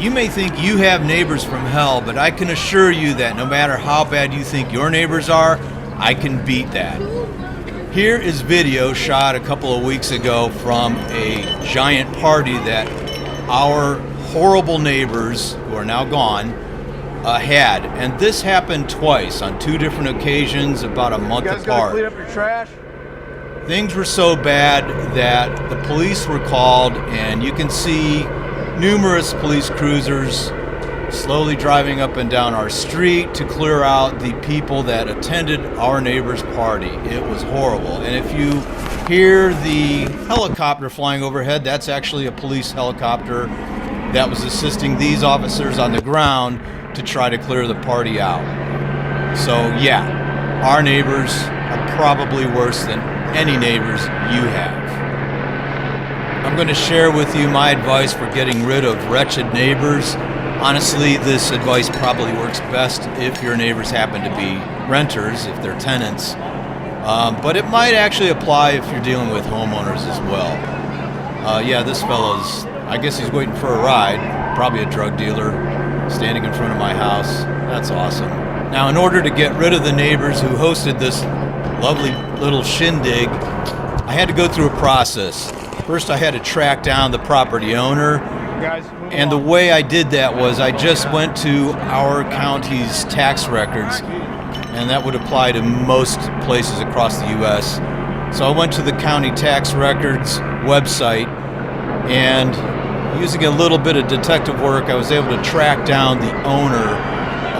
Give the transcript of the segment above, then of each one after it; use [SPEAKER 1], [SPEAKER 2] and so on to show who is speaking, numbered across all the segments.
[SPEAKER 1] You may think you have neighbors from hell, but I can assure you that no matter how bad you think your neighbors are, I can beat that. Here is video shot a couple of weeks ago from a giant party that our horrible neighbors, who are now gone, had. And this happened twice on two different occasions about a month apart.
[SPEAKER 2] You guys gotta clean up your trash?
[SPEAKER 1] Things were so bad that the police were called, and you can see numerous police cruisers slowly driving up and down our street to clear out the people that attended our neighbor's party. It was horrible. And if you hear the helicopter flying overhead, that's actually a police helicopter that was assisting these officers on the ground to try to clear the party out. So yeah, our neighbors are probably worse than any neighbors you have. I'm going to share with you my advice for getting rid of wretched neighbors. Honestly, this advice probably works best if your neighbors happen to be renters, if they're tenants. But it might actually apply if you're dealing with homeowners as well. Yeah, this fellow's, I guess he's waiting for a ride, probably a drug dealer, standing in front of my house. That's awesome. Now, in order to get rid of the neighbors who hosted this lovely little shindig, I had to go through a process. First, I had to track down the property owner. And the way I did that was I just went to our county's tax records, and that would apply to most places across the U.S. So I went to the county tax records website, and using a little bit of detective work, I was able to track down the owner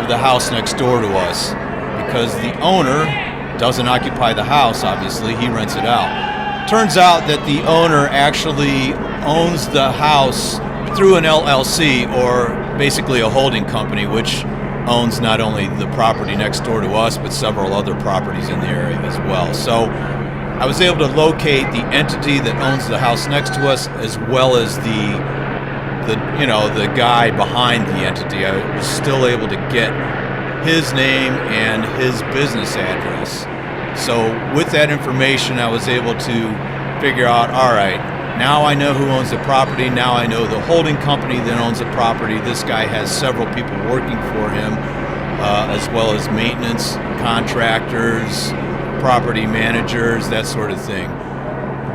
[SPEAKER 1] of the house next door to us, because the owner doesn't occupy the house, obviously, he rents it out. Turns out that the owner actually owns the house through an LLC, or basically a holding company, which owns not only the property next door to us, but several other properties in the area as well. So I was able to locate the entity that owns the house next to us, as well as the guy behind the entity. I was still able to get his name and his business address. So with that information, I was able to figure out, all right, now I know who owns the property. Now I know the holding company that owns the property. This guy has several people working for him, as well as maintenance contractors, property managers, that sort of thing.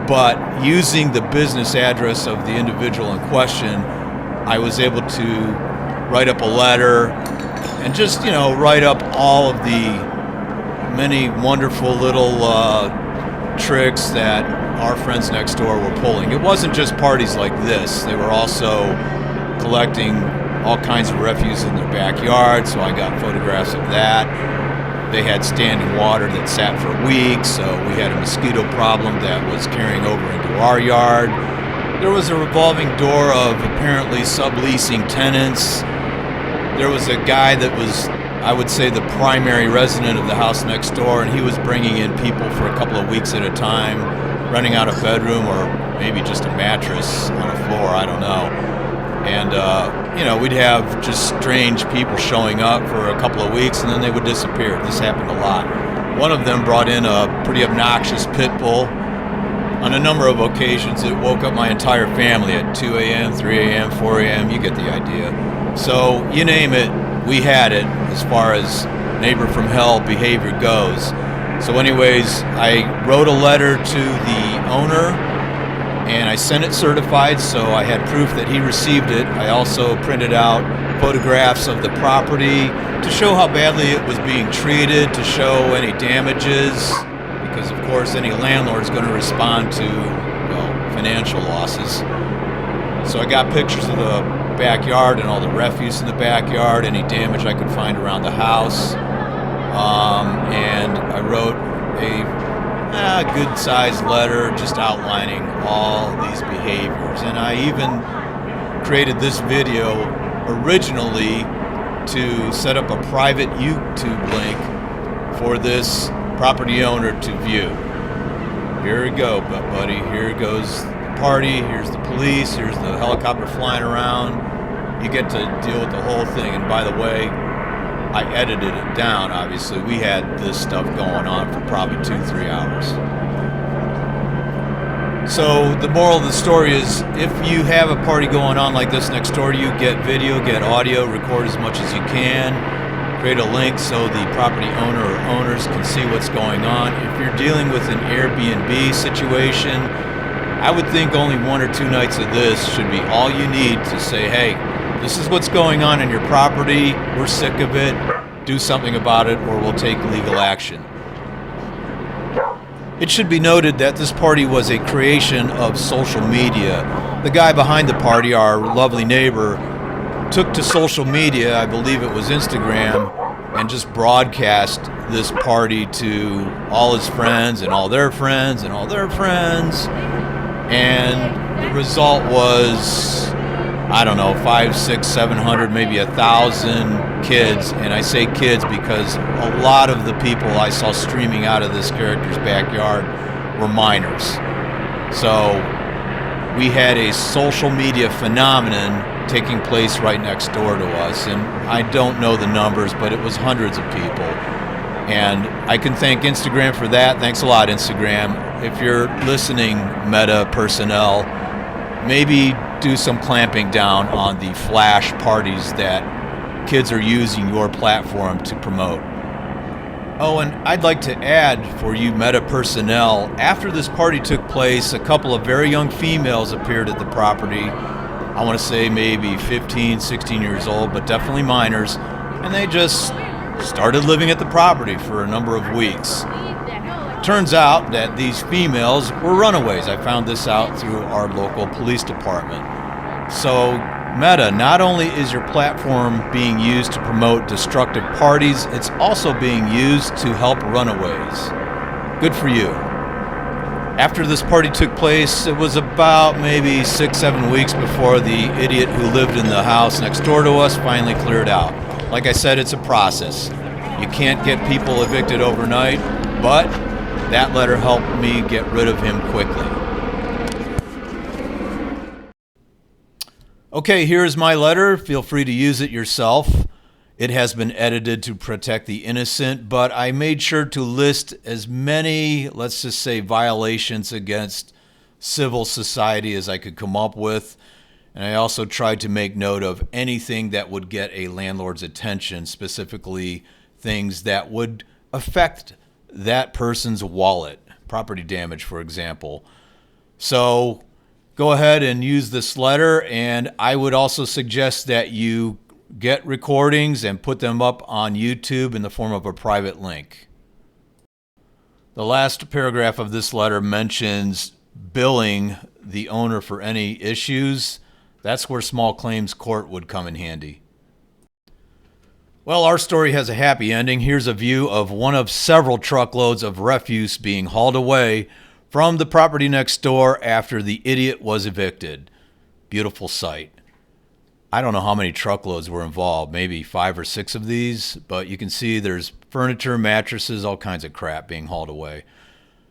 [SPEAKER 1] But using the business address of the individual in question, I was able to write up a letter and just, write up all of the many wonderful little tricks that our friends next door were pulling. It wasn't just parties like this. They were also collecting all kinds of refuse in their backyard, so I got photographs of that. They had standing water that sat for weeks, so we had a mosquito problem that was carrying over into our yard. There was a revolving door of apparently subleasing tenants. There was a guy that was, I would say, the primary resident of the house next door, and he was bringing in people for a couple of weeks at a time, renting out a bedroom or maybe just a mattress on a floor, I don't know. And, we'd have just strange people showing up for a couple of weeks, and then they would disappear. This happened a lot. One of them brought in a pretty obnoxious pit bull. On a number of occasions, it woke up my entire family at 2 a.m., 3 a.m., 4 a.m., you get the idea. So, you name it, we had it as far as neighbor from hell behavior goes. So anyways, I wrote a letter to the owner, and I sent it certified, so I had proof that he received it. I also printed out photographs of the property to show how badly it was being treated, to show any damages, because of course any landlord is going to respond to financial losses. So I got pictures of the backyard and all the refuse in the backyard, any damage I could find around the house, and I wrote a good-sized letter just outlining all these behaviors. And I even created this video originally to set up a private YouTube link for this property owner to view. Here we go, buddy. Here goes the party. Here's the police. Here's the helicopter flying around. You get to deal with the whole thing. And by the way, I edited it down, obviously. We had this stuff going on for probably 2-3 hours. So the moral of the story is, if you have a party going on like this next door to you, get video, get audio, record as much as you can, create a link so the property owner or owners can see what's going on. If you're dealing with an Airbnb situation, I would think only 1 or 2 nights of this should be all you need to say, hey, this is what's going on in your property, we're sick of it, do something about it, or we'll take legal action. It should be noted that this party was a creation of social media. The guy behind the party, our lovely neighbor, took to social media, I believe it was Instagram, and just broadcast this party to all his friends and all their friends and all their friends. And the result was, I don't know, 500, 600, 700, maybe 1,000 kids. And I say kids because a lot of the people I saw streaming out of this character's backyard were minors. So we had a social media phenomenon taking place right next door to us. And I don't know the numbers, but it was hundreds of people. And I can thank Instagram for that. Thanks a lot, Instagram. If you're listening, Meta personnel, maybe do some clamping down on the flash parties that kids are using your platform to promote. Oh, and I'd like to add for you Meta personnel, after this party took place, a couple of very young females appeared at the property. I want to say maybe 15, 16 years old, but definitely minors. And they just started living at the property for a number of weeks. Turns out that these females were runaways. I found this out through our local police department. So Meta, not only is your platform being used to promote destructive parties, it's also being used to help runaways. Good for you. After this party took place, it was about maybe 6-7 weeks before the idiot who lived in the house next door to us finally cleared out. Like I said, it's a process. You can't get people evicted overnight, but that letter helped me get rid of him quickly. Okay, here's my letter. Feel free to use it yourself. It has been edited to protect the innocent, but I made sure to list as many, let's just say, violations against civil society as I could come up with. And I also tried to make note of anything that would get a landlord's attention, specifically things that would affect that person's wallet, property damage, for example. So go ahead and use this letter, and I would also suggest that you get recordings and put them up on YouTube in the form of a private link. The last paragraph of this letter mentions billing the owner for any issues. That's where small claims court would come in handy. Well, our story has a happy ending. Here's a view of one of several truckloads of refuse being hauled away from the property next door after the idiot was evicted. Beautiful sight. I don't know how many truckloads were involved, maybe 5 or 6 of these, but you can see there's furniture, mattresses, all kinds of crap being hauled away.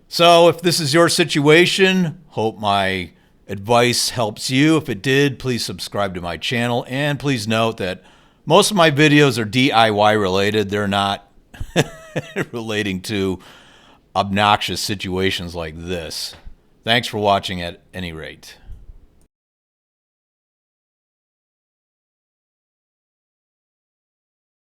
[SPEAKER 1] So if this is your situation, hope my advice helps you. If it did, please subscribe to my channel, and please note that most of my videos are DIY related. They're not relating to obnoxious situations like this. Thanks for watching at any rate.